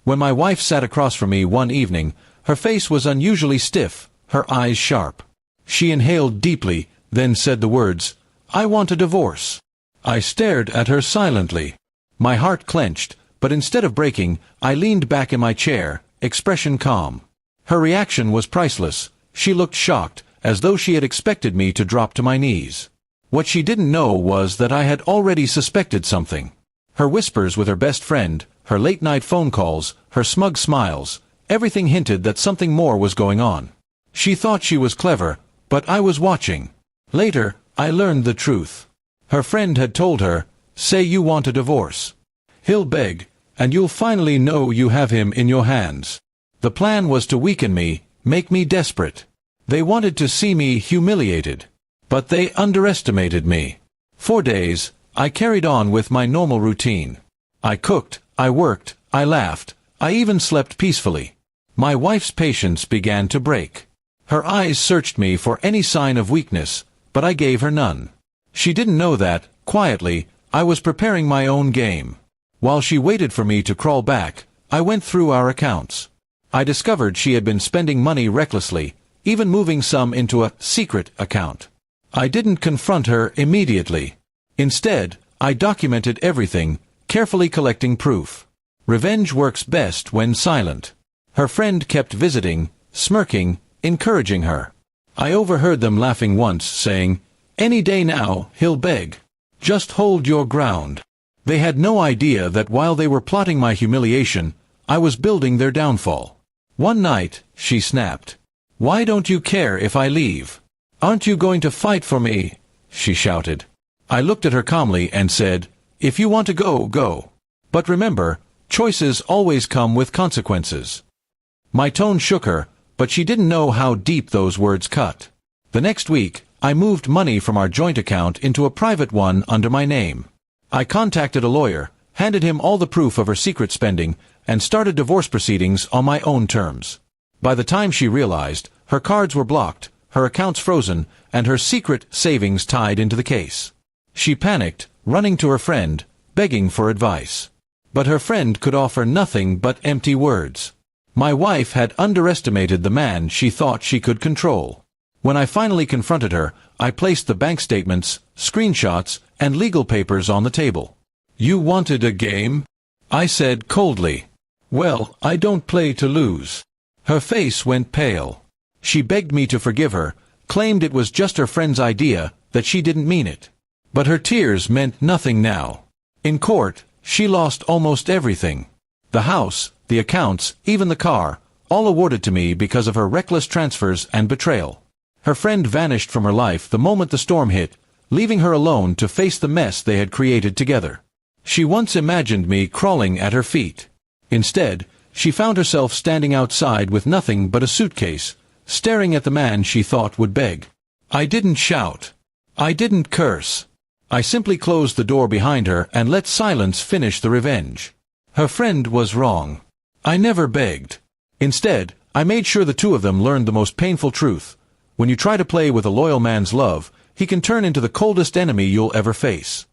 When my wife sat across from me one evening, her face was unusually stiff, her eyes sharp. She inhaled deeply, then said the words, "I want a divorce." I stared at her silently. My heart clenched, but instead of breaking, I leaned back in my chair, expression calm. Her reaction was priceless. She looked shocked, as though she had expected me to drop to my knees. What she didn't know was that I had already suspected something. Her whispers with her best friend, her late-night phone calls, her smug smiles, everything hinted that something more was going on. She thought she was clever, but I was watching. Later, I learned the truth. Her friend had told her, "Say you want a divorce. He'll beg, and you'll finally know you have him in your hands." The plan was to weaken me, make me desperate. They wanted to see me humiliated. But they underestimated me. For days, I carried on with my normal routine. I cooked, I worked, I laughed, I even slept peacefully. My wife's patience began to break. Her eyes searched me for any sign of weakness, but I gave her none. She didn't know that, quietly, I was preparing my own game. While she waited for me to crawl back, I went through our accounts. I discovered she had been spending money recklessly, even moving some into a secret account. I didn't confront her immediately. Instead, I documented everything, carefully collecting proof. Revenge works best when silent. Her friend kept visiting, smirking, encouraging her. I overheard them laughing once, saying, "Any day now, he'll beg. Just hold your ground." They had no idea that while they were plotting my humiliation, I was building their downfall. One night, she snapped. "Why don't you care if I leave? Aren't you going to fight for me?" she shouted. I looked at her calmly and said, "If you want to go, go. But remember, choices always come with consequences." My tone shook her, but she didn't know how deep those words cut. The next week, I moved money from our joint account into a private one under my name. I contacted a lawyer, handed him all the proof of her secret spending, and started divorce proceedings on my own terms. By the time she realized, her cards were blocked, her accounts frozen, and her secret savings tied into the case. She panicked, running to her friend, begging for advice. But her friend could offer nothing but empty words. My wife had underestimated the man she thought she could control. When I finally confronted her, I placed the bank statements, screenshots, and legal papers on the table. "You wanted a game?" I said coldly. "Well, I don't play to lose." Her face went pale. She begged me to forgive her, claimed it was just her friend's idea, that she didn't mean it. But her tears meant nothing now. In court, she lost almost everything. The house, the accounts, even the car, all awarded to me because of her reckless transfers and betrayal. Her friend vanished from her life the moment the storm hit, leaving her alone to face the mess they had created together. She once imagined me crawling at her feet. Instead, she found herself standing outside with nothing but a suitcase, staring at the man she thought would beg. I didn't shout. I didn't curse. I simply closed the door behind her and let silence finish the revenge. Her friend was wrong. I never begged. Instead, I made sure the two of them learned the most painful truth. When you try to play with a loyal man's love, he can turn into the coldest enemy you'll ever face.